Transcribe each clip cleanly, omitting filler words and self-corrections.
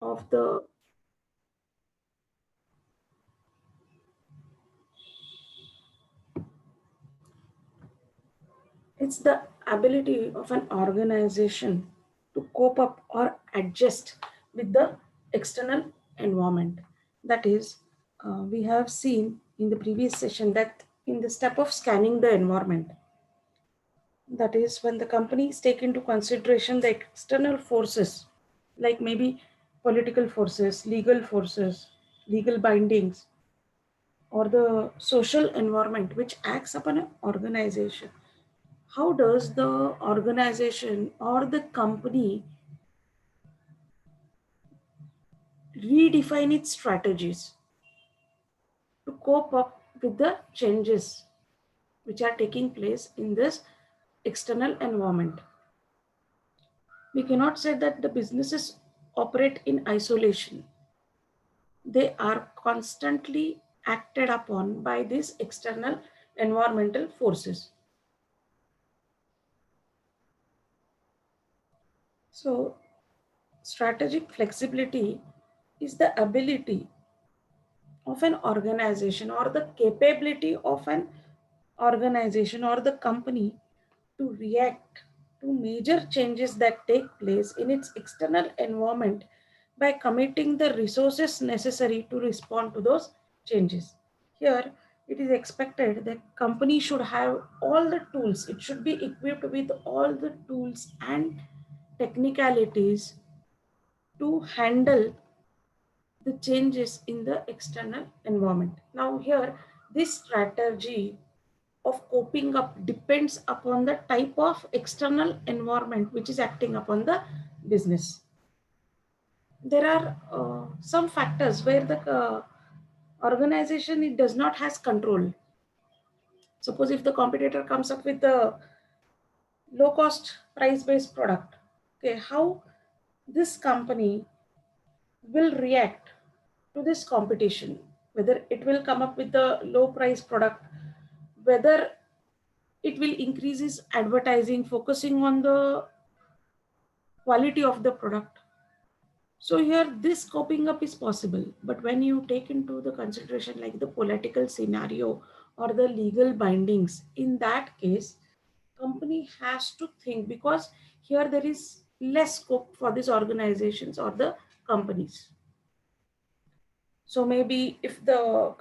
of the it's the ability of an organization to cope up or adjust with the external environment. That is, we have seen in the previous session that in the step of scanning the environment, that is when the companies take into consideration the external forces, like maybe political forces, legal bindings, or the social environment which acts upon an organization. How does the organization or the company redefine its strategies to cope up with the changes which are taking place in this external environment? We cannot say that the businesses operate in isolation. They are constantly acted upon by these external environmental forces. So, strategic flexibility is the ability of an organization or the capability of an organization or the company to react to major changes that take place in its external environment by committing the resources necessary to respond to those changes. Here, it is expected that company should have all the tools. It should be equipped with all the tools and technicalities to handle the changes in the external environment. Now here, this strategy of coping up depends upon the type of external environment which is acting upon the business. There are some factors where the organization it does not has control. Suppose if the competitor comes up with a low cost price based product, okay, how this company will react to this competition, whether it will come up with a low price product, whether it will increase its advertising focusing on the quality of the product. So here this coping up is possible, but when you take into the consideration like the political scenario or the legal bindings, in that case company has to think, because here there is less scope for these organizations or the companies. So maybe if the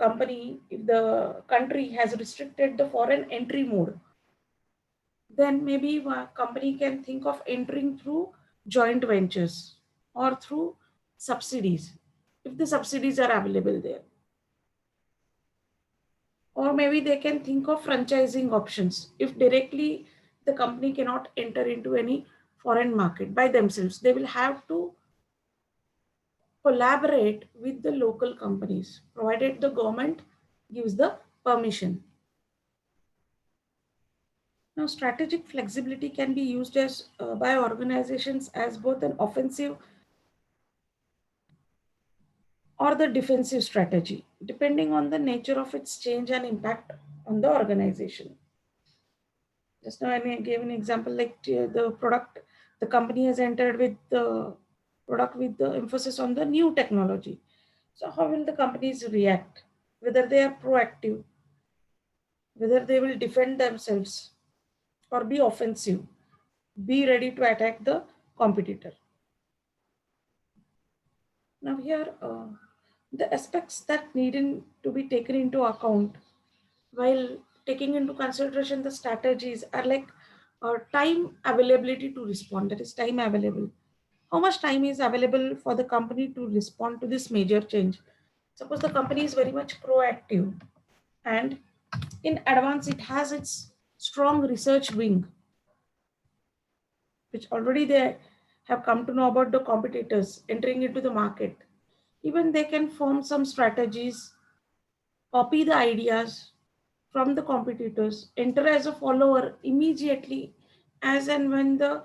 country has restricted the foreign entry mode, then maybe a company can think of entering through joint ventures or through subsidies, if the subsidies are available there. Or maybe they can think of franchising options. If directly the company cannot enter into any foreign market by themselves, they will have to collaborate with the local companies, provided the government gives the permission. Now, strategic flexibility can be used as by organizations as both an offensive or the defensive strategy, depending on the nature of its change and impact on the organization. Just now, I gave an example like the product, the company has entered with the product with the emphasis on the new technology. So, how will the companies react? Whether they are proactive, whether they will defend themselves or be offensive, be ready to attack the competitor. Now, here, the aspects that needing to be taken into account while taking into consideration the strategies are like time availability to respond, that is time available. How much time is available for the company to respond to this major change? Suppose the company is very much proactive and in advance it has its strong research wing, which already they have come to know about the competitors entering into the market. Even they can form some strategies, copy the ideas from the competitors, enter as a follower immediately as and when the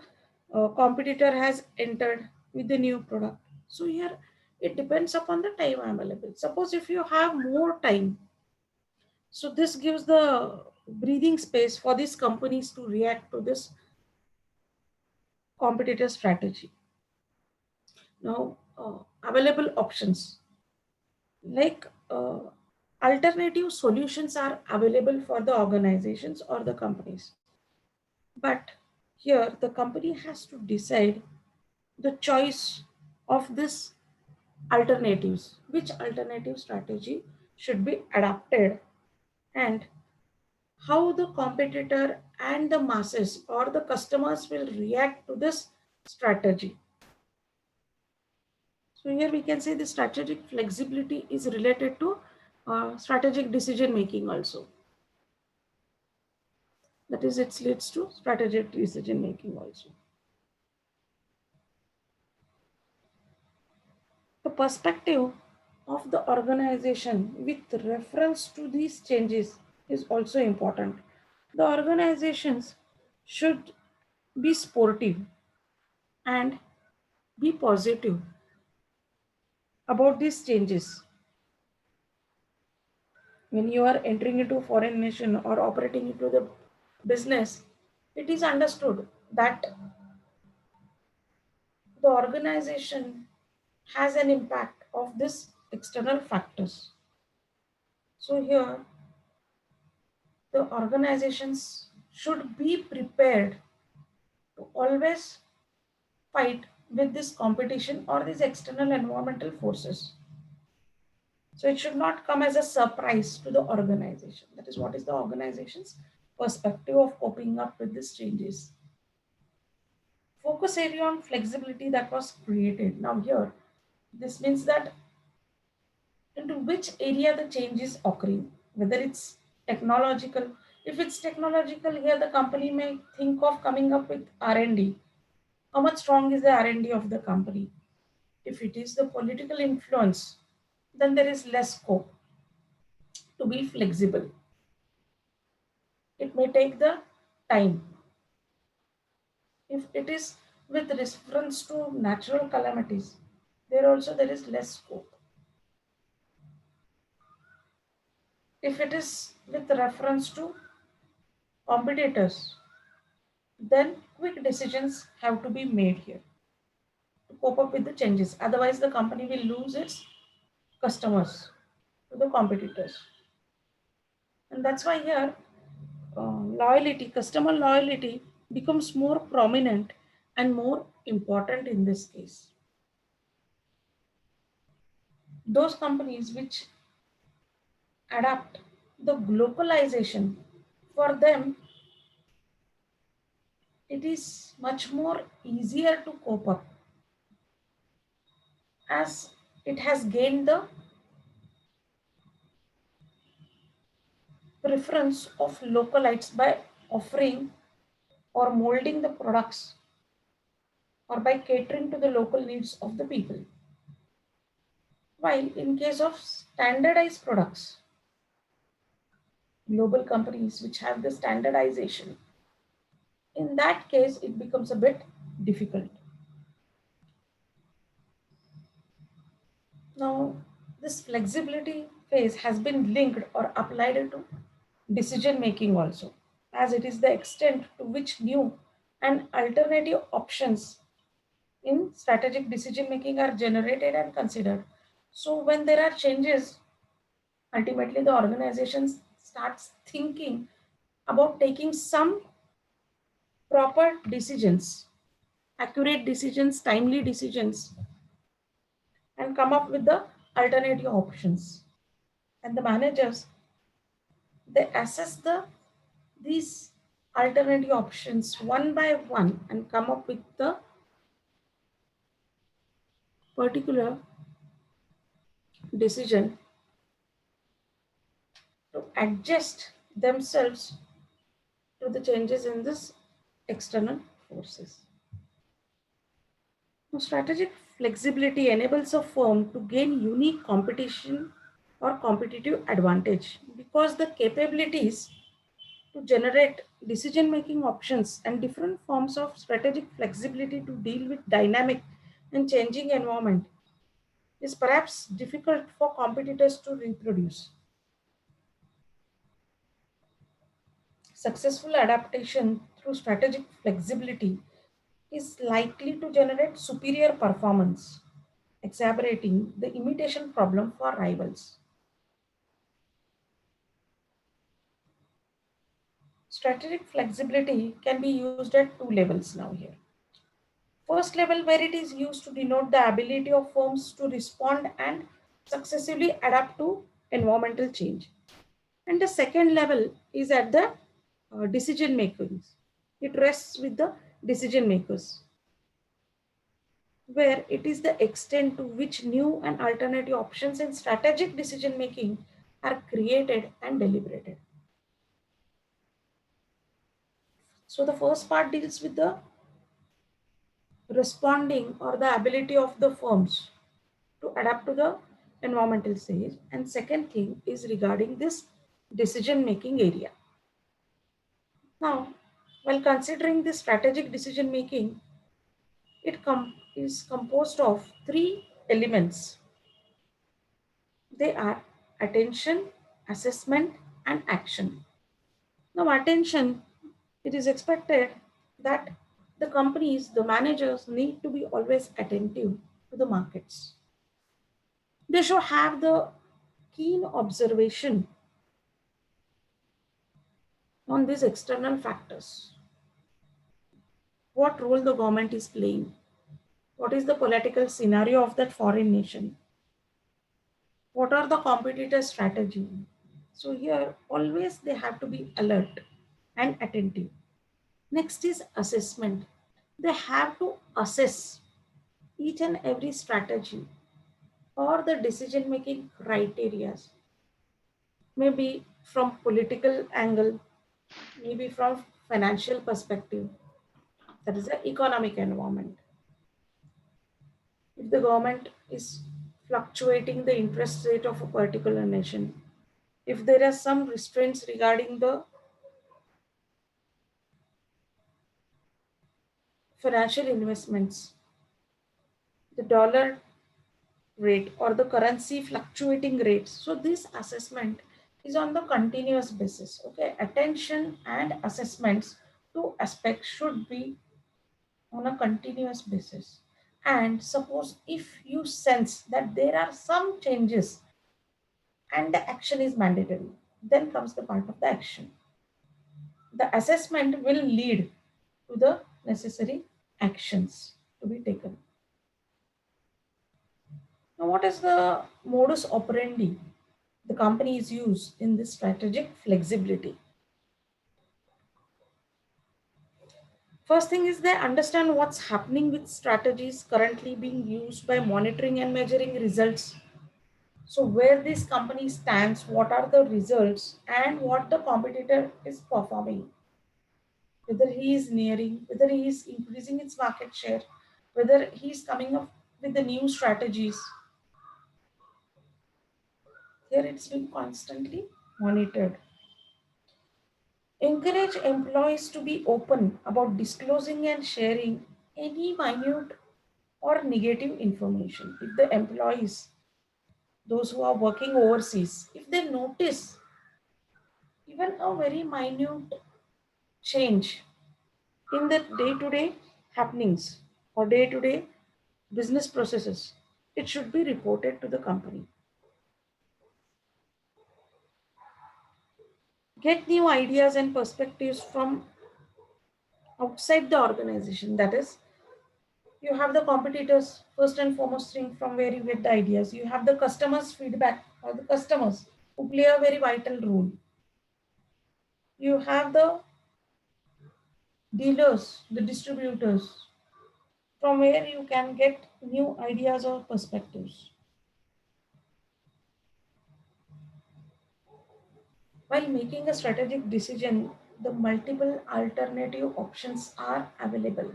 competitor has entered with the new product. So here it depends upon the time available. Suppose if you have more time, so this gives the breathing space for these companies to react to this competitor strategy. Now, available options, like alternative solutions are available for the organizations or the companies. But here the company has to decide the choice of this alternatives, which alternative strategy should be adopted, and how the competitor and the masses or the customers will react to this strategy. So here we can say the strategic flexibility is related to strategic decision making also. That is, it leads to strategic decision making also. The perspective of the organization with reference to these changes is also important. The organizations should be sportive and be positive about these changes. When you are entering into a foreign nation or operating into the business, it is understood that the organization has an impact of this external factors. So here the organizations should be prepared to always fight with this competition or these external environmental forces. So it should not come as a surprise to the organization. That is what is the organization's perspective of coping up with these changes. Focus area on flexibility that was created. Now here, this means that into which area the change is occurring, whether it's technological. If it's technological, here the company may think of coming up with R&D. How much strong is the R&D of the company? If it is the political influence, then there is less scope to be flexible. It may take the time. If it is with reference to natural calamities, there is less scope. If it is with reference to competitors, then quick decisions have to be made here to cope up with the changes. Otherwise, the company will lose its customers to the competitors. And that's why here customer loyalty becomes more prominent and more important in this case. Those companies which adapt the globalization, for them it is much more easier to cope up, as it has gained the preference of localites by offering or molding the products or by catering to the local needs of the people. While in case of standardized products, global companies which have the standardization, in that case it becomes a bit difficult. Now, this flexibility phase has been linked or applied to decision making also, as it is the extent to which new and alternative options in strategic decision making are generated and considered. So when there are changes, ultimately the organization starts thinking about taking some proper decisions, accurate decisions, timely decisions, and come up with the alternative options. And the managers, they assess these alternative options one by one and come up with the particular decision to adjust themselves to the changes in this external forces. Now, strategic flexibility enables a firm to gain unique competition or competitive advantage because the capabilities to generate decision making options and different forms of strategic flexibility to deal with dynamic and changing environment is perhaps difficult for competitors to reproduce. Successful adaptation through strategic flexibility is likely to generate superior performance exacerbating the imitation problem for rivals. Strategic flexibility can be used at two levels now here. First level, where it is used to denote the ability of firms to respond and successively adapt to environmental change. And the second level is at the decision making. It rests with the decision makers, where it is the extent to which new and alternative options in strategic decision making are created and deliberated. So the first part deals with the responding or the ability of the firms to adapt to the environmental stage, and second thing is regarding this decision making area. Now, while considering this strategic decision making, is composed of three elements. They are attention, assessment, and action. Now, attention, it is expected that the companies, the managers need to be always attentive to the markets. They should have the keen observation on these external factors. What role the government is playing? What is the political scenario of that foreign nation? What are the competitor strategy? So here always they have to be alert and attentive. Next is assessment. They have to assess each and every strategy or the decision making criteria, maybe from political angle, maybe from financial perspective, that is the economic environment. If the government is fluctuating the interest rate of a particular nation, if there are some restraints regarding the financial investments, the dollar rate or the currency fluctuating rates. So this assessment is on the continuous basis. Okay, attention and assessments two aspects should be on a continuous basis. And suppose if you sense that there are some changes and the action is mandatory, then comes the part of the action. The assessment will lead to the necessary actions to be taken. Now, what is the modus operandi the companies use in this strategic flexibility? First thing is they understand what's happening with strategies currently being used by monitoring and measuring results. So where this company stands, what are the results and what the competitor is performing, whether he is nearing, whether he is increasing its market share, whether he is coming up with the new strategies. Here it's been constantly monitored. Encourage employees to be open about disclosing and sharing any minute or negative information. If the employees, those who are working overseas, if they notice even a very minute change in the day to day happenings or day to day business processes, it should be reported to the company. Get new ideas and perspectives from outside the organization. That is, you have the competitors, first and foremost thing from where you get the ideas. You have the customers' feedback or the customers who play a very vital role. You have the dealers, the distributors, from where you can get new ideas or perspectives. While making a strategic decision, the multiple alternative options are available.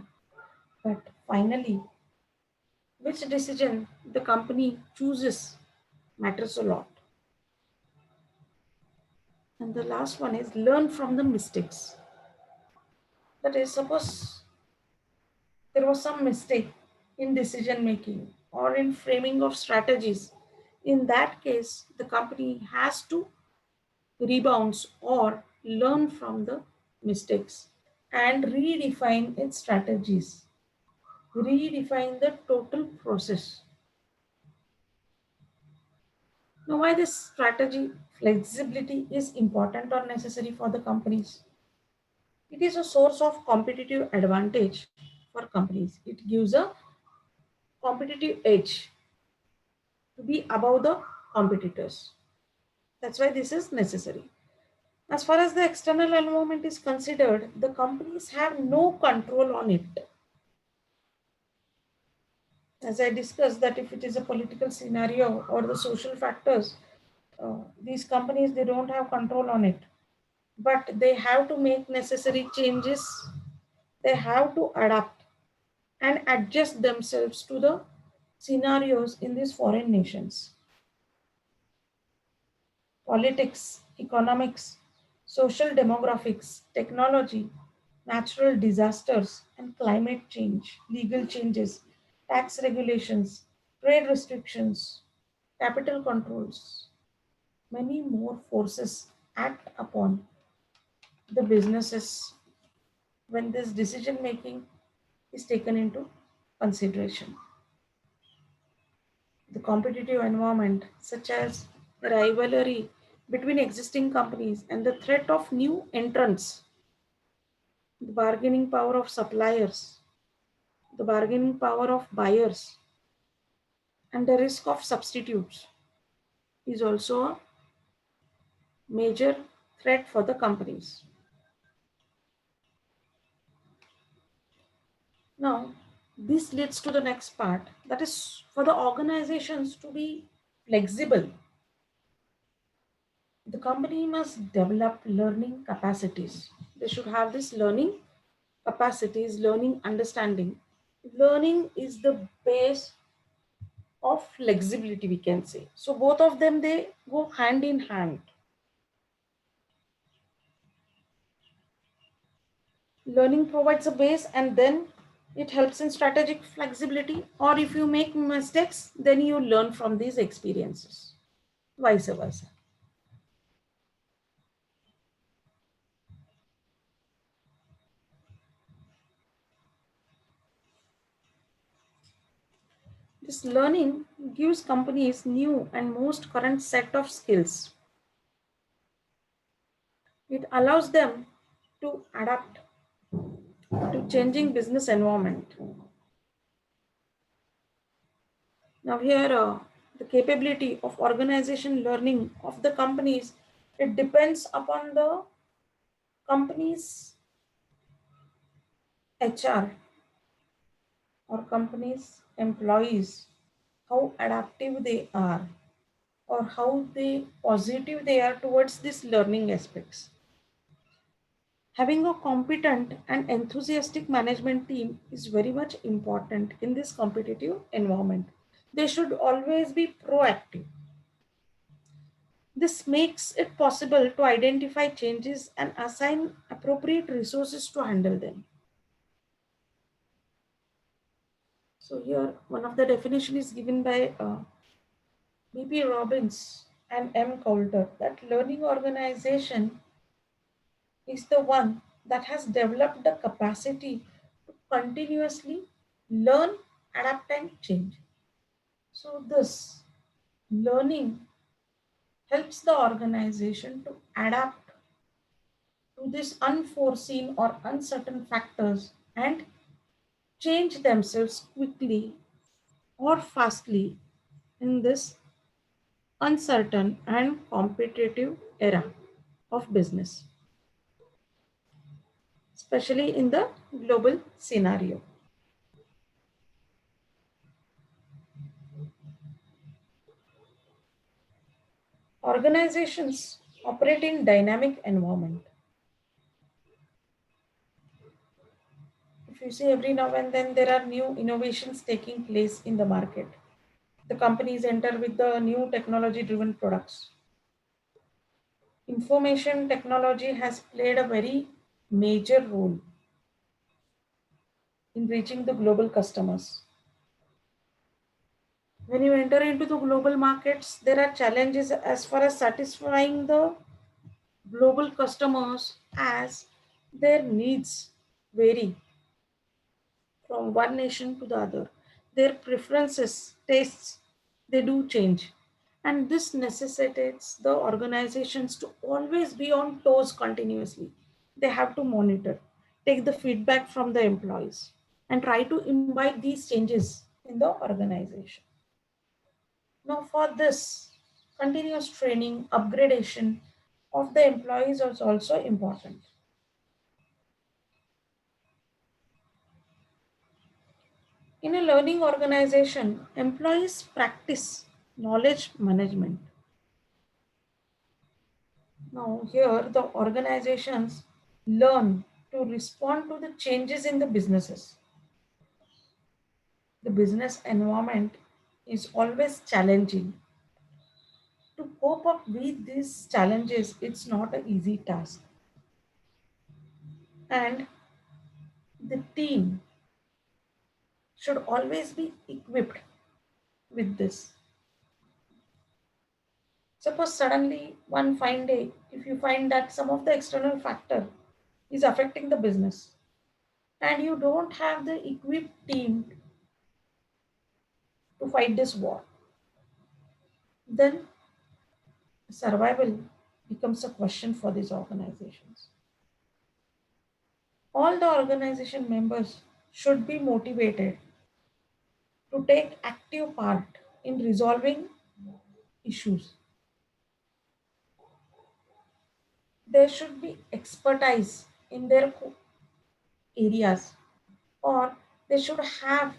But finally, which decision the company chooses matters a lot. And the last one is learn from the mistakes. That is, suppose there was some mistake in decision making or in framing of strategies. In that case, the company has to rebound or learn from the mistakes and redefine its strategies, redefine the total process. Now, why this strategy flexibility is important or necessary for the companies? It is a source of competitive advantage for companies. It gives a competitive edge to be above the competitors. That's why this is necessary. As far as the external environment is considered, the companies have no control on it. As I discussed, that if it is a political scenario or the social factors, these companies they don't have control on it, but they have to make necessary changes. They have to adapt and adjust themselves to the scenarios in these foreign nations. Politics, economics, social demographics, technology, natural disasters, and climate change, legal changes, tax regulations, trade restrictions, capital controls, many more forces act upon the businesses when this decision making is taken into consideration. The competitive environment, such as rivalry between existing companies and the threat of new entrants, the bargaining power of suppliers, the bargaining power of buyers, and the risk of substitutes is also a major threat for the companies. Now, this leads to the next part, that is for the organizations to be flexible. The company must develop learning capacities. They should have this learning capacities, learning understanding. Learning is the base of flexibility, we can say. So both of them they go hand in hand. Learning provides a base and then it helps in strategic flexibility, or if you make mistakes, then you learn from these experiences, vice versa. This learning gives companies new and most current set of skills. It allows them to adapt to changing business environment. Now here, the capability of organization learning of the companies, it depends upon the company's HR or company's employees, how adaptive they are or how they positive they are towards these learning aspects. Having a competent and enthusiastic management team is very much important in this competitive environment. They should always be proactive. This makes it possible to identify changes and assign appropriate resources to handle them. So here, one of the definition is given by B.P. Robbins and M. Coulter that learning organization is the one that has developed the capacity to continuously learn, adapt, and change. So this learning helps the organization to adapt to these unforeseen or uncertain factors and change themselves quickly or fastly in this uncertain and competitive era of business, especially in the global scenario. Organizations operate in dynamic environment. If you see, every now and then there are new innovations taking place in the market. The companies enter with the new technology driven products. Information technology has played a very major role in reaching the global customers. When you enter into the global markets, there are challenges as far as satisfying the global customers as their needs vary from one nation to the other. Their preferences, tastes, they do change. And this necessitates the organizations to always be on toes continuously. They have to monitor, take the feedback from the employees, and try to imbibe these changes in the organization. Now, for this, continuous training, upgradation of the employees is also important. In a learning organization, employees practice knowledge management. Now, here the organizations learn to respond to the changes in the businesses. The business environment is always challenging. To cope up with these challenges, it's not an easy task. And the team should always be equipped with this. Suppose suddenly one fine day, if you find that some of the external factor is affecting the business and you don't have the equipped team to fight this war, then survival becomes a question for these organizations. All the organization members should be motivated to take active part in resolving issues. There should be expertise in their areas, or they should have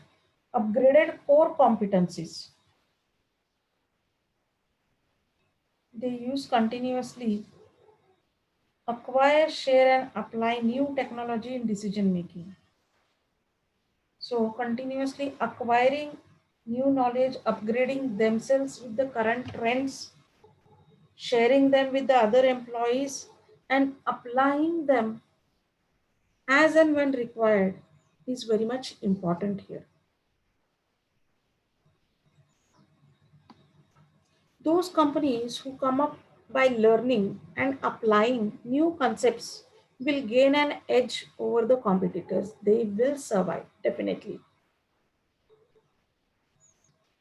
upgraded core competencies. They use continuously acquire, share, and apply new technology in decision making. So, continuously acquiring new knowledge, upgrading themselves with the current trends, sharing them with the other employees, and applying them as and when required is very much important here. Those companies who come up by learning and applying new concepts will gain an edge over the competitors. They will survive, definitely.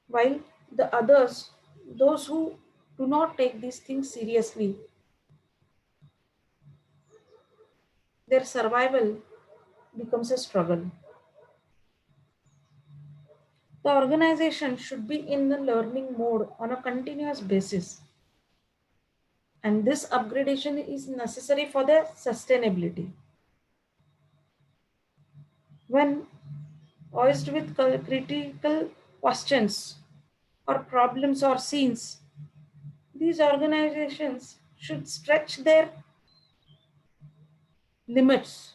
While the others, those who do not take these things seriously, their survival becomes a struggle. The organization should be in the learning mode on a continuous basis, and this upgradation is necessary for their sustainability. When posed with critical questions or problems or scenes, these organizations should stretch their limits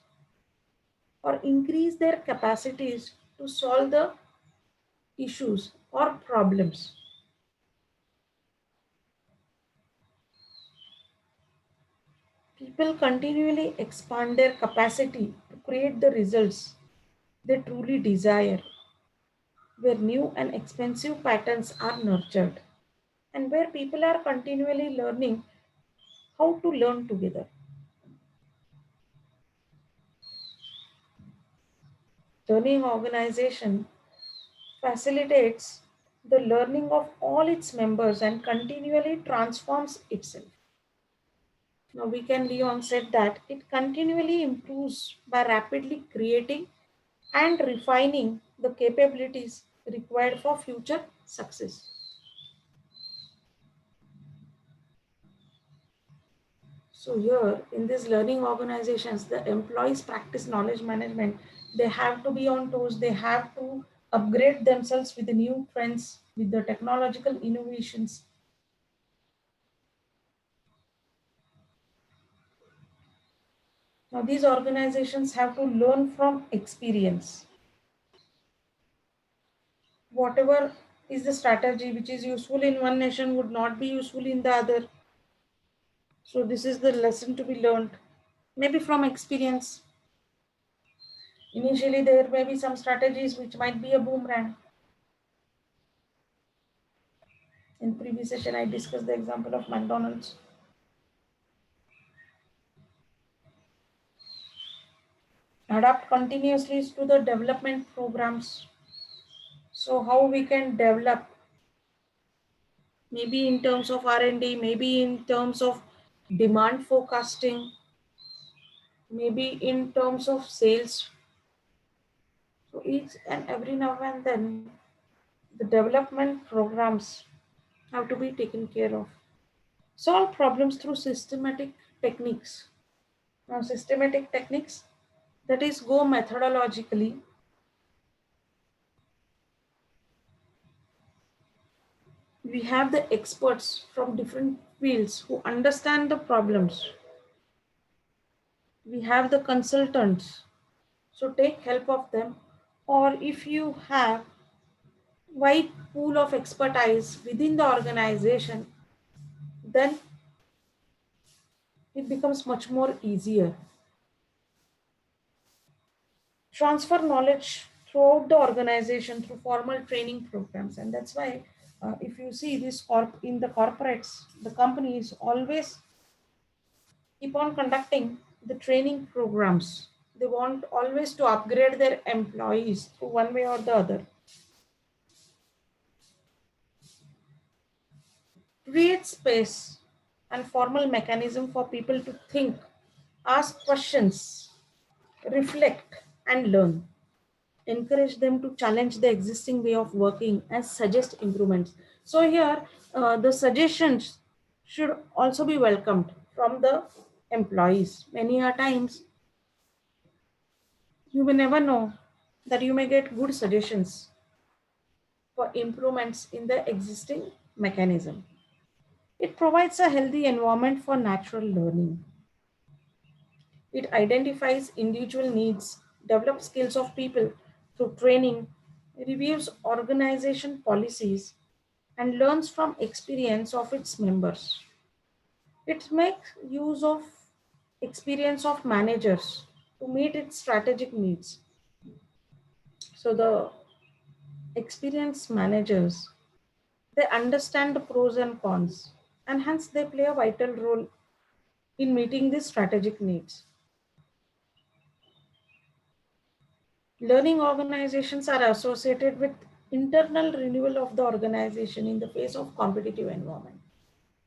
or increase their capacities to solve the issues or problems. People continually expand their capacity to create the results they truly desire, where new and expensive patterns are nurtured, and where people are continually learning how to learn together. Learning organization facilitates the learning of all its members and continually transforms itself. Now we can Leon said that it continually improves by rapidly creating and refining the capabilities required for future success. So here in these learning organizations, the employees practice knowledge management. They have to be on toes. They have to upgrade themselves with the new trends, with the technological innovations. Now these organizations have to learn from experience. Whatever is the strategy which is useful in one nation would not be useful in the other. So this is the lesson to be learned. Maybe from experience. Initially, there may be some strategies which might be a boomerang. In previous session, I discussed the example of McDonald's. Adapt continuously to the development programs. So how we can develop maybe in terms of R&D, maybe in terms of demand forecasting, maybe in terms of sales. So each and every now and then, the development programs have to be taken care of. Solve problems through systematic techniques. Now, systematic techniques, that is, go methodologically. We have the experts from different fields who understand the problems. We have the consultants, so take help of them. Or if you have wide pool of expertise within the organization, then it becomes much more easier. Transfer knowledge throughout the organization through formal training programs, and that's why if you see this in the corporates, the companies always keep on conducting the training programs. They want always to upgrade their employees through one way or the other. Create space and formal mechanism for people to think, ask questions, reflect, and learn. Encourage them to challenge the existing way of working and suggest improvements. So here, the suggestions should also be welcomed from the employees. Many a times, you may never know that you may get good suggestions for improvements in the existing mechanism. It provides a healthy environment for natural learning. It identifies individual needs, develops skills of people through training, reviews organization policies, and learns from experience of its members. It makes use of experience of managers to meet its strategic needs. So the experienced managers, they understand the pros and cons, and hence they play a vital role in meeting these strategic needs. Learning organizations are associated with internal renewal of the organization in the face of competitive environment.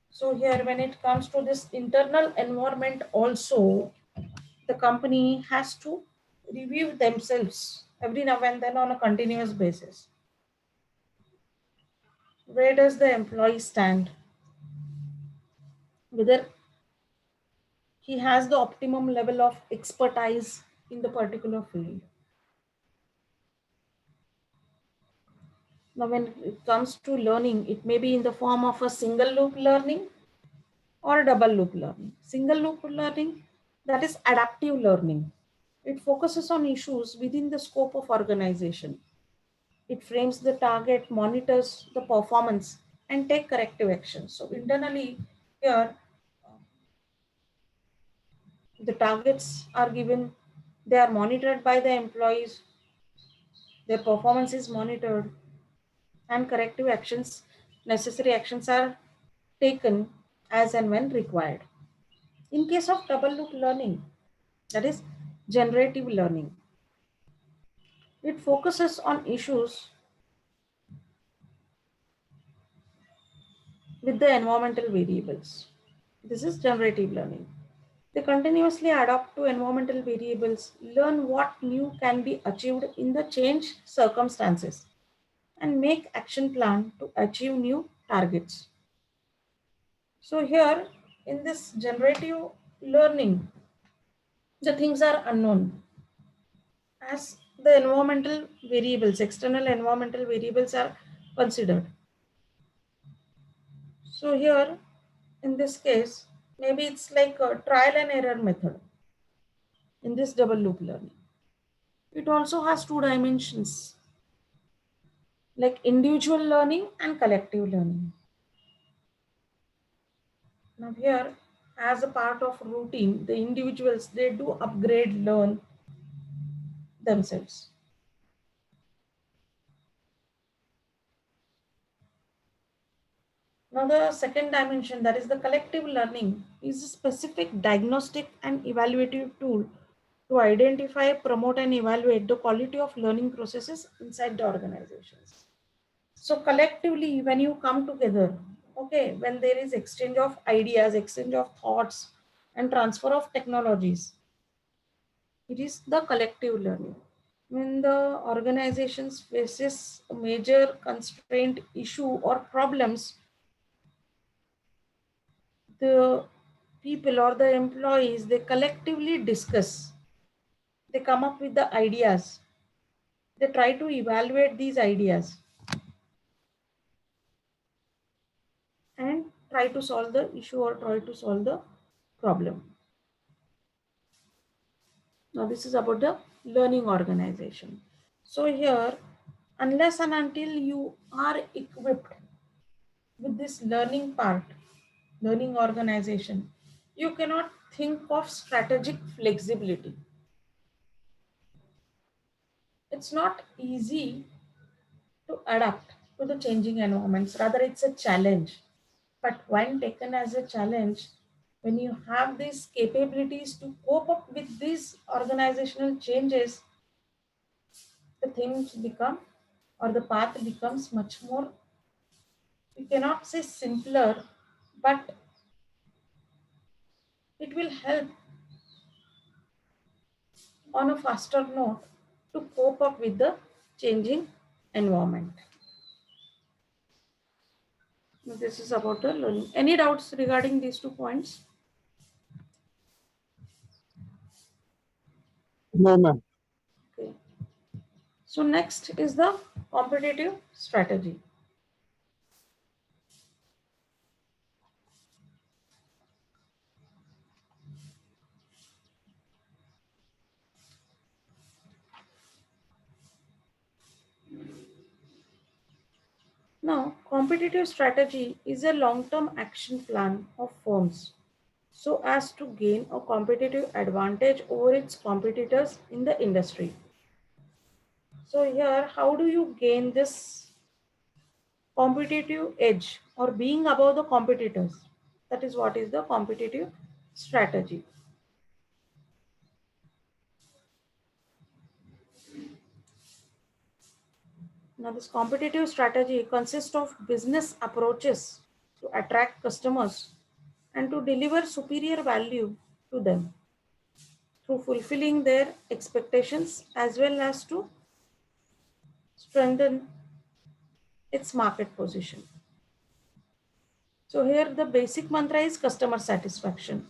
So here, when it comes to this internal environment also, the company has to review themselves every now and then on a continuous basis. Where does the employee stand? Whether he has the optimum level of expertise in the particular field. Now, when it comes to learning, it may be in the form of a single loop learning or double loop learning. Single loop learning, that is adaptive learning. It focuses on issues within the scope of organization. It frames the target, monitors the performance, and take corrective action. So internally here, the targets are given, they are monitored by the employees, their performance is monitored, and corrective actions, necessary actions are taken as and when required. In case of double loop learning, that is generative learning, it focuses on issues with the environmental variables. This is generative learning. They continuously adapt to environmental variables, learn what new can be achieved in the changed circumstances, and make action plan to achieve new targets. So here in this generative learning, the things are unknown as the environmental variables, external environmental variables are considered. So here in this case, maybe it's like a trial and error method in this double loop learning. It also has two dimensions like individual learning and collective learning. Now here, as a part of routine, the individuals, they do upgrade, learn themselves. Now the second dimension, that is the collective learning, is a specific diagnostic and evaluative tool to identify, promote and evaluate the quality of learning processes inside the organizations. So collectively, when you come together, Okay, when there is exchange of ideas, exchange of thoughts, and transfer of technologies, it is the collective learning. When the organizations faces a major constraint issue or problems, the people or the employees, they collectively discuss, they come up with the ideas, they try to evaluate these ideas and try to solve the issue or try to solve the problem. Now this is about the learning organization. So here, unless and until you are equipped with this learning part, learning organization, you cannot think of strategic flexibility. It's not easy to adapt to the changing environments. Rather, it's a challenge. But when taken as a challenge, when you have these capabilities to cope up with these organizational changes, the things become or the path becomes much more, you cannot say simpler, but it will help on a faster note to cope up with the changing environment. This is about the learning. Any doubts regarding these 2 points? No, ma'am. Okay. So next is the competitive strategy. Now, competitive strategy is a long-term action plan of firms so as to gain a competitive advantage over its competitors in the industry. So here, how do you gain this competitive edge or being above the competitors? That is what is the competitive strategy. Now, this competitive strategy consists of business approaches to attract customers and to deliver superior value to them through fulfilling their expectations as well as to strengthen its market position. So here the basic mantra is customer satisfaction.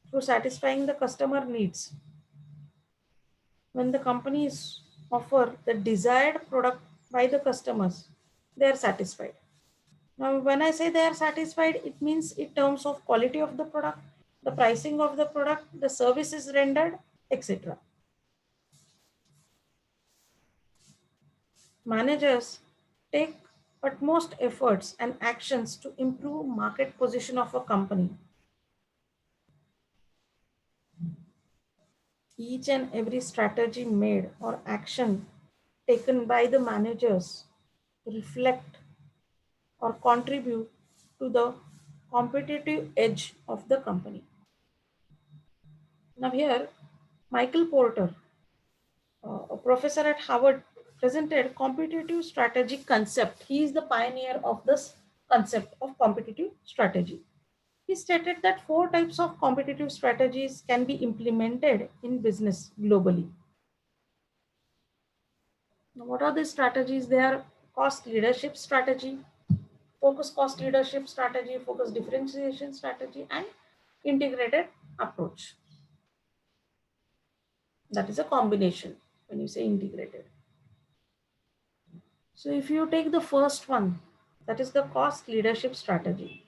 Through satisfying the customer needs, when the companies offer the desired product by the customers, they are satisfied. Now, when I say they are satisfied, it means in terms of quality of the product, the pricing of the product, the services rendered, etc. Managers take utmost efforts and actions to improve market position of a company. Each and every strategy made or action taken by the managers reflect or contribute to the competitive edge of the company. Now here, Michael Porter, a professor at Harvard, presented competitive strategy concept. He is the pioneer of this concept of competitive strategy. He stated that 4 types of competitive strategies can be implemented in business globally. Now, what are these strategies? They are cost leadership strategy, focus cost leadership strategy, focus differentiation strategy, and integrated approach. That is a combination when you say integrated. So if you take the first one, that is the cost leadership strategy,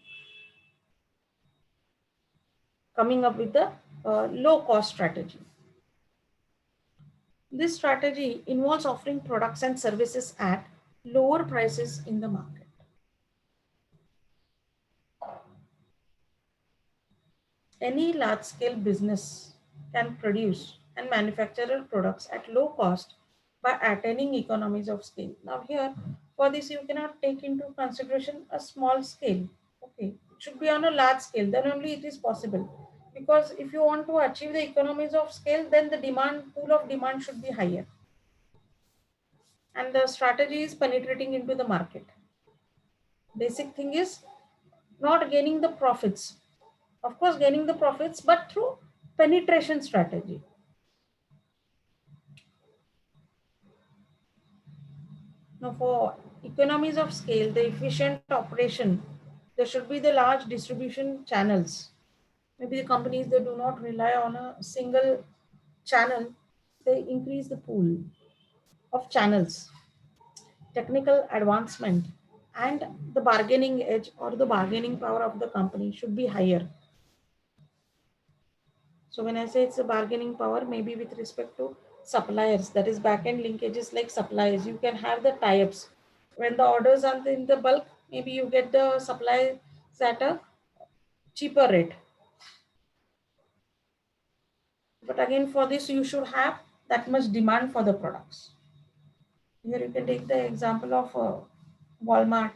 coming up with the low cost strategy. This strategy involves offering products and services at lower prices in the market. Any large scale business can produce and manufacture products at low cost by attaining economies of scale. Now here, for this you cannot take into consideration a small scale. Okay, it should be on a large scale, then only it is possible. Because if you want to achieve the economies of scale, then the demand pool of demand should be higher. And the strategy is penetrating into the market. Basic thing is not gaining the profits. Of course, gaining the profits, but through penetration strategy. Now, for economies of scale, the efficient operation, there should be the large distribution channels. Maybe the companies that do not rely on a single channel, they increase the pool of channels, technical advancement, and the bargaining edge or the bargaining power of the company should be higher. So when I say it's a bargaining power, maybe with respect to suppliers, that is back-end linkages like suppliers, you can have the tie-ups. When the orders are in the bulk, maybe you get the supply at a cheaper rate. But again, for this, you should have that much demand for the products. Here you can take the example of Walmart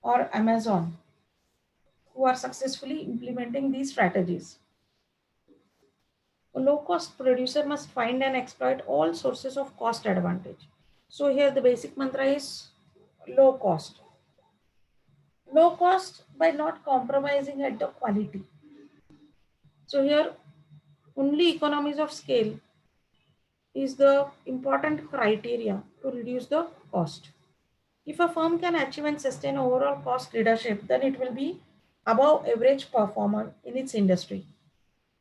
or Amazon, who are successfully implementing these strategies. A low-cost producer must find and exploit all sources of cost advantage. So here the basic mantra is low cost. Low cost by not compromising at the quality. So here only economies of scale is the important criteria to reduce the cost. If a firm can achieve and sustain overall cost leadership, then it will be above average performer in its industry,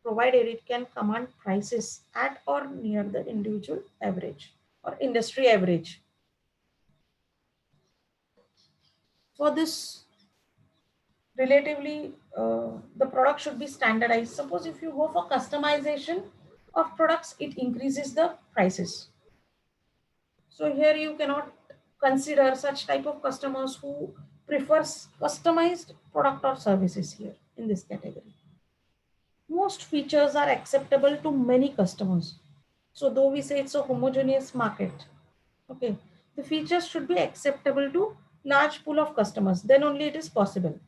provided it can command prices at or near the individual average or industry average. For this, relatively, the product should be standardized. Suppose if you go for customization of products, it increases the prices. So here you cannot consider such type of customers who prefers customized product or services here in this category. Most features are acceptable to many customers. So though we say it's a homogeneous market, okay, the features should be acceptable to large pool of customers. Then only it is possible.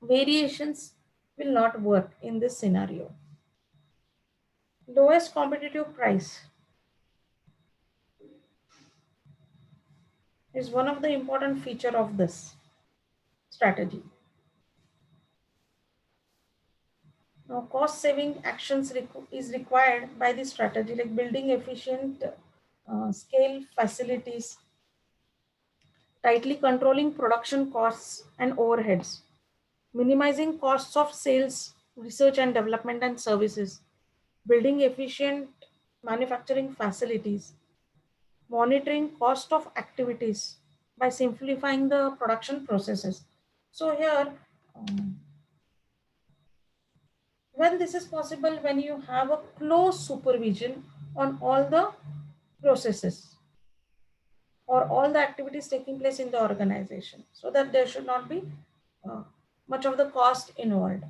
Variations will not work in this scenario. Lowest competitive price is one of the important feature of this strategy. Now, cost saving actions is required by this strategy, like building efficient scale facilities, tightly controlling production costs and overheads, minimizing costs of sales, research and development and services, building efficient manufacturing facilities, monitoring cost of activities by simplifying the production processes. So here, um, when this is possible, when you have a close supervision on all the processes or all the activities taking place in the organization, so that there should not be uh, much of the cost involved.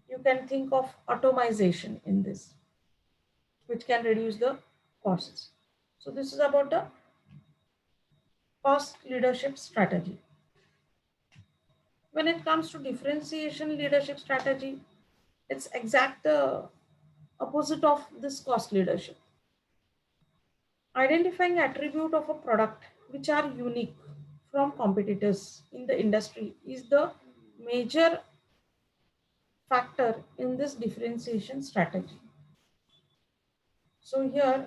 You can think of automation in this, which can reduce the costs. So this is about the cost leadership strategy. When it comes to differentiation leadership strategy, it's exact the opposite of this cost leadership. Identifying attribute of a product which are unique from competitors in the industry is the major factor in this differentiation strategy. So here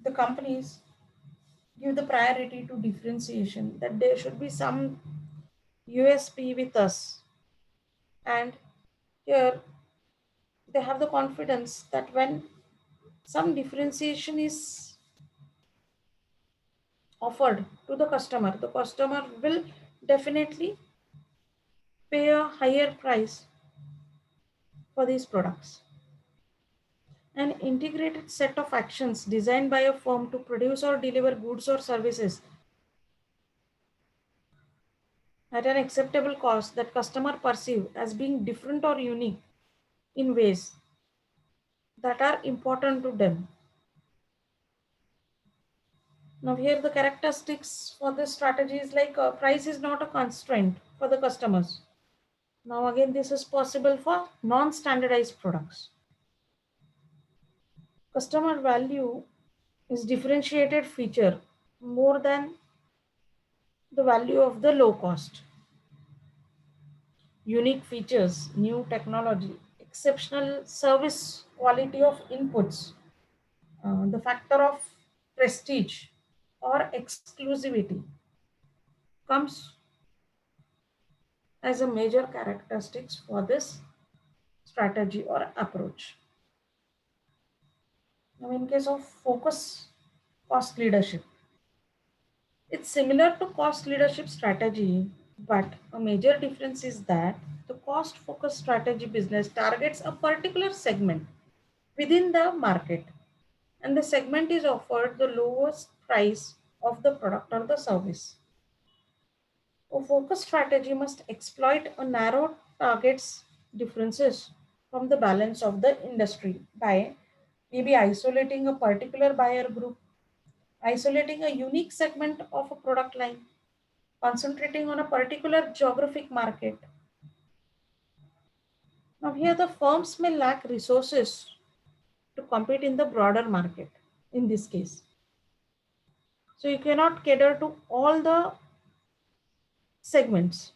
the companies give the priority to differentiation, that there should be some USP with us, and here they have the confidence that when some differentiation is offered to the customer will definitely pay a higher price for these products. An integrated set of actions designed by a firm to produce or deliver goods or services at an acceptable cost that customer perceive as being different or unique in ways that are important to them. Now here the characteristics for this strategy is like price is not a constraint for the customers. Now again, this is possible for non-standardized products. Customer value is differentiated feature more than the value of the low cost, unique features, new technology, exceptional service quality of inputs, the factor of prestige or exclusivity comes as a major characteristics for this strategy or approach. Now, in case of focus cost leadership, it's similar to cost leadership strategy, but a major difference is that the cost focused strategy business targets a particular segment within the market, and the segment is offered the lowest price of the product or the service. A focus strategy must exploit a narrow target's differences from the balance of the industry by maybe isolating a particular buyer group, isolating a unique segment of a product line, concentrating on a particular geographic market. Now, here the firms may lack resources to compete in the broader market in this case. So, you cannot cater to all the segments,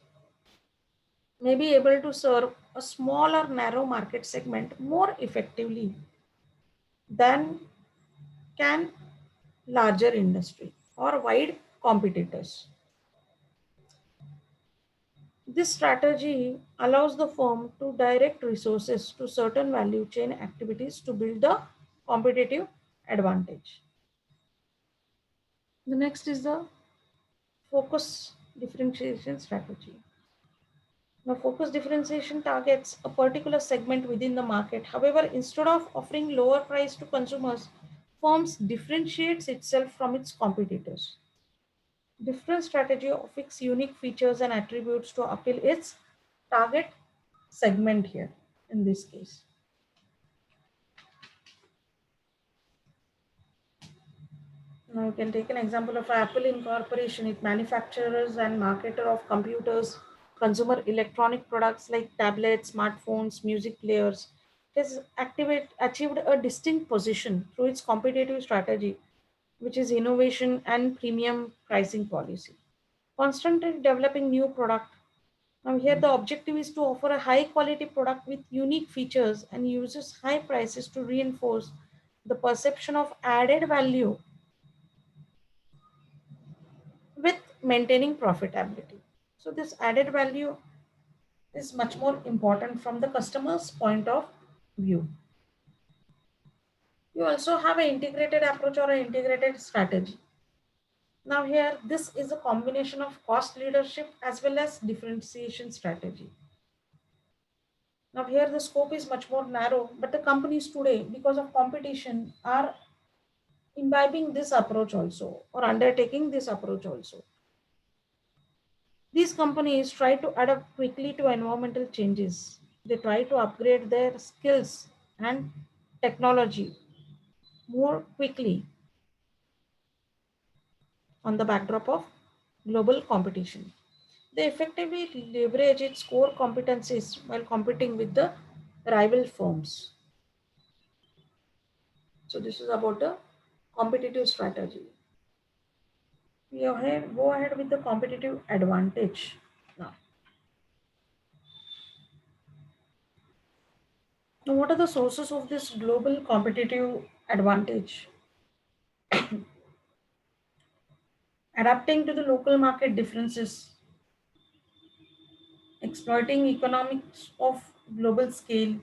may be able to serve a smaller narrow market segment more effectively than can larger industry or wide competitors. This strategy allows the firm to direct resources to certain value chain activities to build the competitive advantage. The next is the focus differentiation strategy. Now, focus differentiation targets a particular segment within the market. However, instead of offering lower price to consumers, firms differentiates itself from its competitors. Different strategy affix unique features and attributes to appeal its target segment here in this case. Now you can take an example of Apple Incorporation. It manufacturers and marketer of computers, consumer electronic products like tablets, smartphones, music players. It has achieved a distinct position through its competitive strategy, which is innovation and premium pricing policy. Constantly developing new product. Now here the objective is to offer a high quality product with unique features and uses high prices to reinforce the perception of added value with maintaining profitability. So this added value is much more important from the customer's point of view. You also have an integrated approach or an integrated strategy. Now here, this is a combination of cost leadership as well as differentiation strategy. Now here the scope is much more narrow, but the companies today, because of competition, are imbibing this approach also or undertaking this approach also. These companies try to adapt quickly to environmental changes. They try to upgrade their skills and technology more quickly on the backdrop of global competition. They effectively leverage its core competencies while competing with the rival firms. So this is about the competitive strategy. Go ahead with the competitive advantage now. Now, what are the sources of this global competitive advantage? Adapting to the local market differences, exploiting economics of global scale,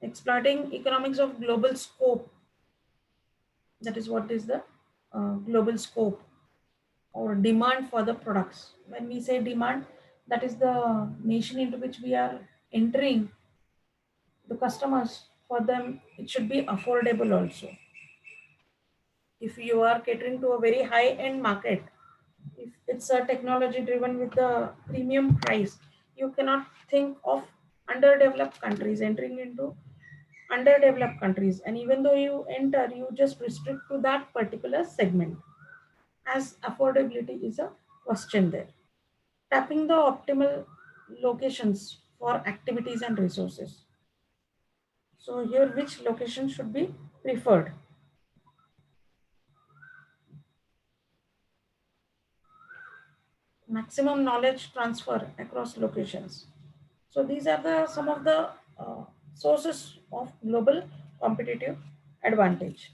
exploiting economics of global scope. That is what is the global scope or demand for the products. When we say demand, that is the nation into which we are entering, the customers, for them it should be affordable also. If you are catering to a very high end market, if it's a technology driven with the premium price, you cannot think of underdeveloped countries entering into underdeveloped countries, and even though you enter, you just restrict to that particular segment, as affordability is a question there. Tapping the optimal locations for activities and resources. So here, which location should be preferred? maximum knowledge transfer across locations. So these are the some of the sources of global competitive advantage.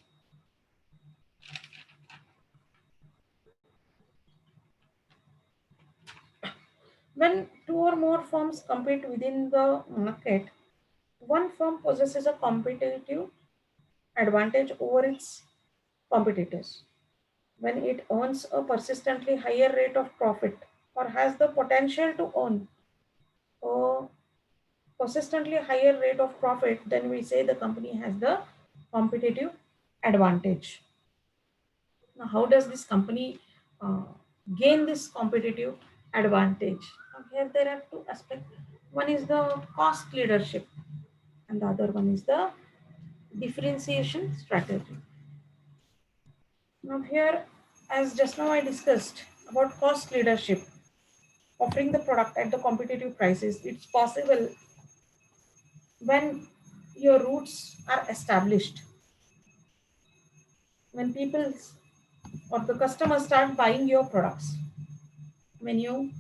When two or more firms compete within the market, one firm possesses a competitive advantage over its competitors when it earns a persistently higher rate of profit or has the potential to earn a persistently higher rate of profit, then we say the company has the competitive advantage. Now, how does this company uh, gain this competitive advantage? Now, here there are two aspects. One is the cost leadership, and the other one is the differentiation strategy. Now, here, as just now I discussed about cost leadership, offering the product at the competitive prices, it's possible when your roots are established, when people or the customers start buying your products, when you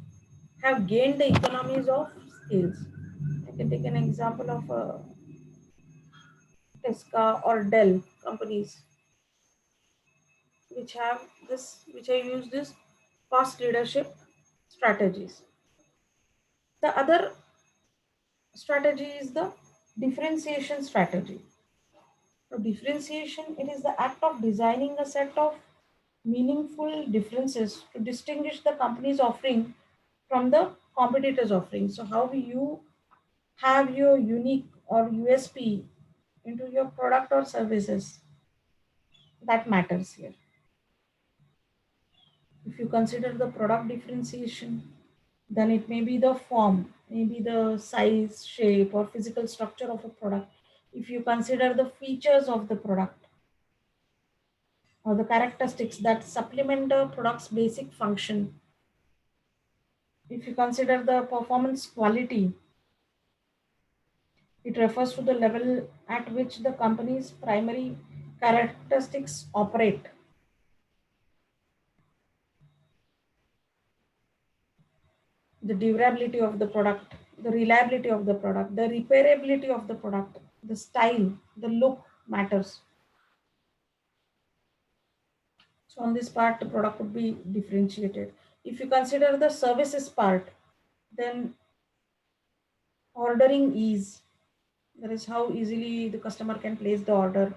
have gained the economies of scales. I can take an example of Tesca or Dell companies which have this, which I use this cost leadership strategies. The other strategy is the differentiation strategy. So differentiation, it is the act of designing a set of meaningful differences to distinguish the company's offering from the competitor's offering. So how you have your unique or USP into your product or services, that matters here. If you consider the product differentiation, then it may be the form, maybe the size, shape, or physical structure of a product. If you consider the features of the product or the characteristics that supplement the product's basic function, if you consider the performance quality, it refers to the level at which the company's primary characteristics operate. The durability of the product, the reliability of the product, the repairability of the product, the style, the look matters. So on this part, the product would be differentiated. If you consider the services part, then ordering ease, that is how easily the customer can place the order.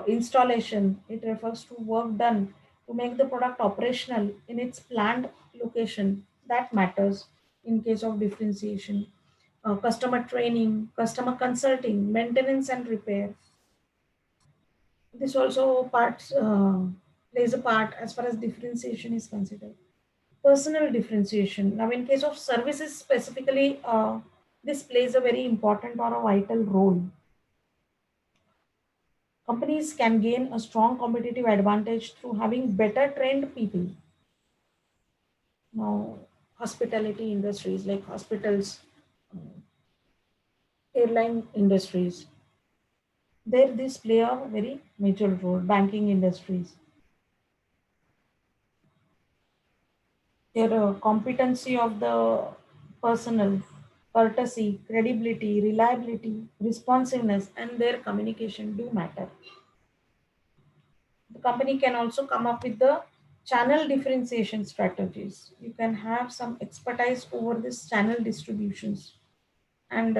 Installation, it refers to work done to make the product operational in its planned location. That matters in case of differentiation. Customer training, customer consulting, maintenance and repair. This also plays a part as far as differentiation is considered. Personal differentiation. Now, in case of services specifically, this plays a very important or a vital role. Companies can gain a strong competitive advantage through having better trained people. Now, hospitality industries like hospitals, airline industries, there this play a very major role. Banking industries, their competency of the personnel, courtesy, credibility, reliability, responsiveness, and their communication do matter. The company can also come up with the channel differentiation strategies. You can have some expertise over this channel distributions and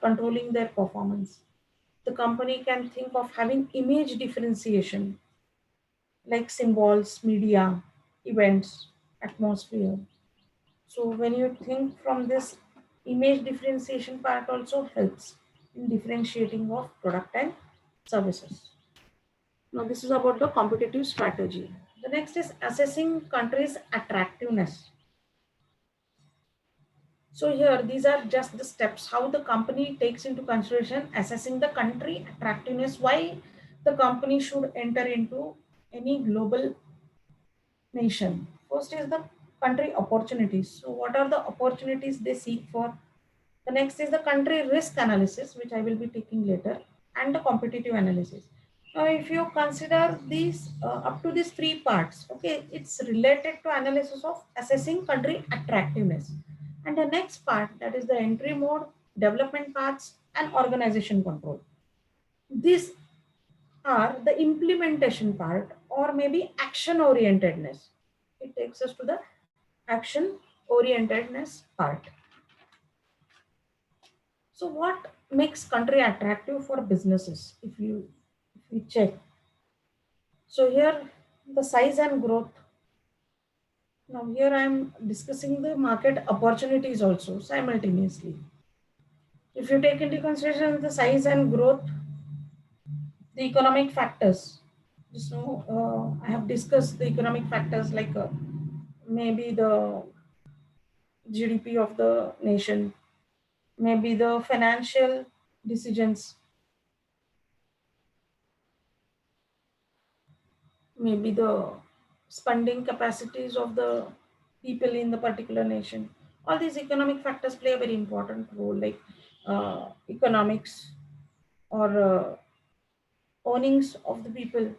controlling their performance. The company can think of having image differentiation like symbols, media, events, atmosphere. So when you think from this, image differentiation part also helps in differentiating of product and services. Now this is about the competitive strategy. The next is assessing country's attractiveness. So here these are just the steps how the company takes into consideration assessing the country attractiveness, why the company should enter into any global nation. First is the country opportunities. So what are the opportunities they seek for? The next is the country risk analysis, which I will be taking later, and the competitive analysis. If you consider these up to these three parts, okay, it's related to analysis of assessing country attractiveness. And the next part, that is the entry mode, development paths, and organization control. These are the implementation part or maybe action orientedness. It takes us to the action orientedness part. So what makes country attractive for businesses? If we check, so here the size and growth. Now here I am discussing the market opportunities also simultaneously. If you take into consideration the size and growth, the economic factors. So I have discussed the economic factors like maybe the GDP of the nation, maybe the financial decisions, maybe the spending capacities of the people in the particular nation. All these economic factors play a very important role, like economics or earnings of the people.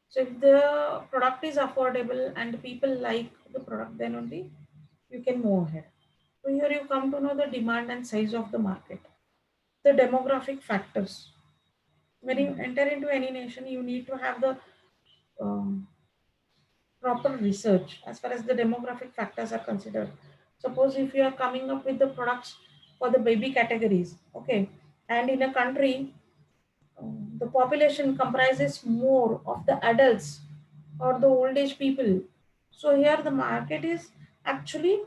So if the product is affordable and people like the product, then only you can move ahead. So here you come to know the demand and size of the market, the demographic factors. When you enter into any nation, you need to have the um, proper research as far as the demographic factors are considered. Suppose if you are coming up with the products for the baby categories, okay, and in a country the population comprises more of the adults or the old age people. So here the market is actually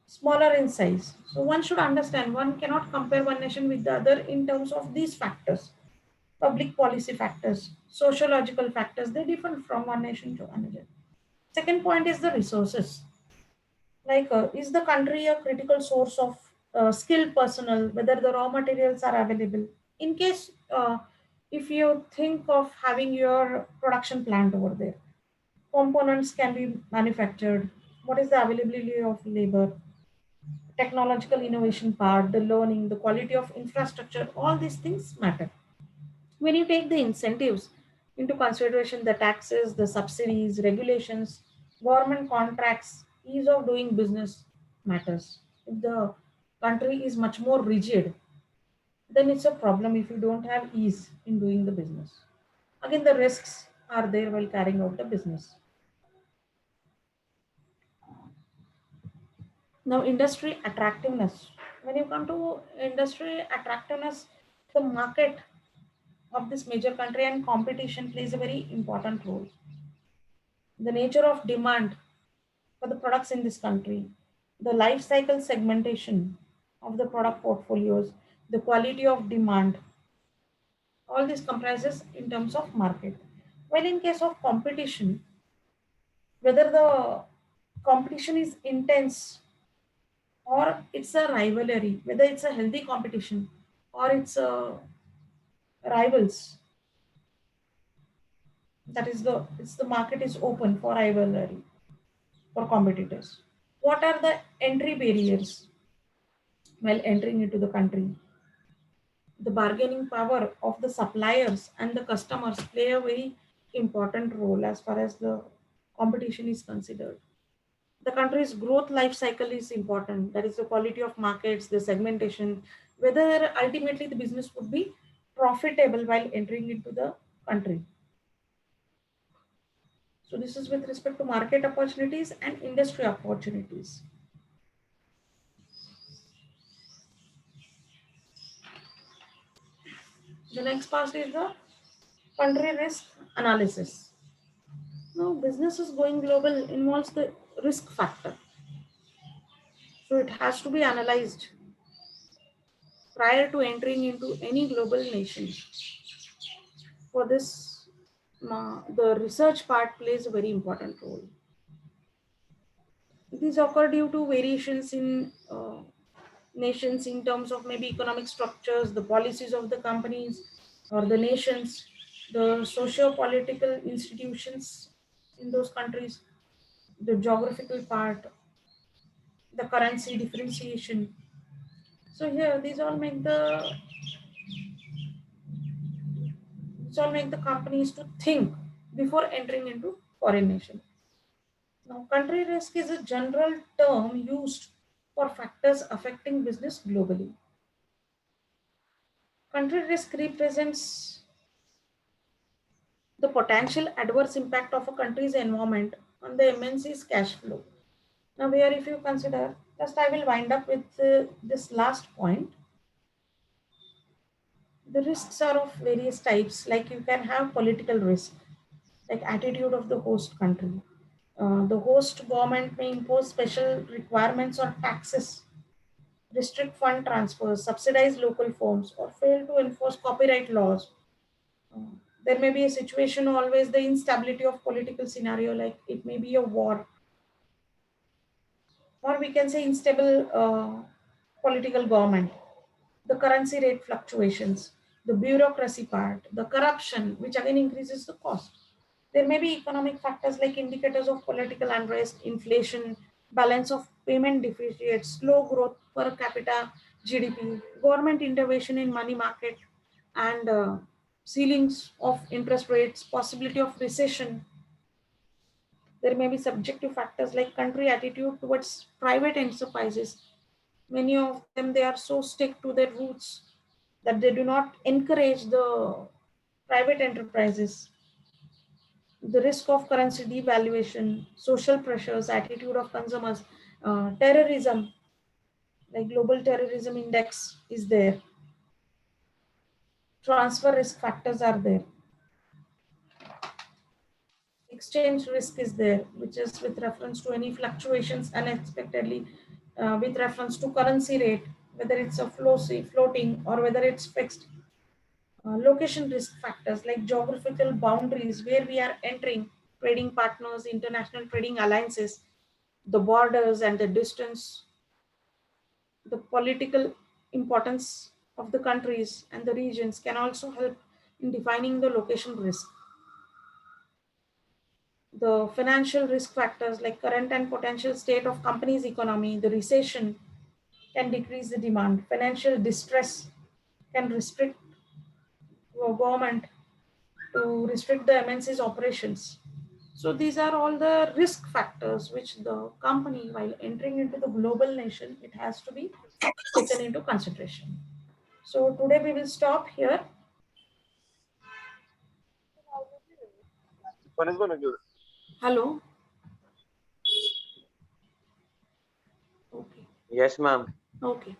smaller in size. So one should understand one cannot compare one nation with the other in terms of these factors. Public policy factors, sociological factors, they differ from one nation to another. Second point is the resources. Like, is the country a critical source of skilled personnel, whether the raw materials are available? In case, if you think of having your production plant over there, components can be manufactured. What is the availability of labor? Technological innovation part, the learning, the quality of infrastructure, all these things matter. When you take the incentives into consideration, the taxes, the subsidies, regulations, government contracts, ease of doing business matters. If the country is much more rigid, then it's a problem if you don't have ease in doing the business. Again, the risks are there while carrying out the business. Now, industry attractiveness. When you come to industry attractiveness, the market of this major country and competition plays a very important role. The nature of demand for the products in this country, the life cycle segmentation of the product portfolios, the quality of demand, all this comprises in terms of market. Well, in case of competition, whether the competition is intense or it's a rivalry, whether it's a healthy competition or it's a rivals, that is it's the market is open for rivalry for competitors. What are the entry barriers while entering into the country? The bargaining power of the suppliers and the customers play a very important role as far as the competition is considered. The country's growth life cycle is important. That is the quality of markets, the segmentation, whether ultimately the business would be profitable while entering into the country. So this is with respect to market opportunities and industry opportunities. The next part is the country risk analysis. Now, businesses going global involves the risk factor. So it has to be analyzed prior to entering into any global nation. For this, the research part plays a very important role. These occur due to variations in nations in terms of maybe economic structures, the policies of the companies or the nations, the socio-political institutions in those countries, the geographical part, the currency differentiation. So here, these all make the which all make the companies to think before entering into foreign nation. Now, country risk is a general term used for factors affecting business globally. Country risk represents the potential adverse impact of a country's environment on the MNC's cash flow. Now, here, if you consider, just I will wind up with this last point. The risks are of various types, like you can have political risk, like attitude of the host country. The host government may impose special requirements on taxes, restrict fund transfers, subsidize local firms, or fail to enforce copyright laws. Uh, there may be a situation always the instability of political scenario, like it may be a war, or we can say unstable political government, the currency rate fluctuations, the bureaucracy part, the corruption, which again increases the cost. There may be economic factors like indicators of political unrest, inflation, balance of payment deficit, slow growth per capita GDP, government intervention in money market, and ceilings of interest rates, possibility of recession. There may be subjective factors like country attitude towards private enterprises. Many of them, they are so stick to their roots that they do not encourage the private enterprises. The risk of currency devaluation, social pressures, attitude of consumers, terrorism, like global terrorism index is there. Transfer risk factors are there. Exchange risk is there, which is with reference to any fluctuations unexpectedly, with reference to currency rate, whether it's a floating or whether it's fixed. Location risk factors like geographical boundaries where we are entering, trading partners, international trading alliances, the borders and the distance, the political importance of the countries and the regions can also help in defining the location risk. The financial risk factors like current and potential state of company's economy, the recession can decrease the demand, financial distress can restrict government to restrict the MNC's operations. So these are all the risk factors which the company, while entering into the global nation, it has to be taken into consideration. So today we will stop here. Hello. Okay. Yes, ma'am. Okay.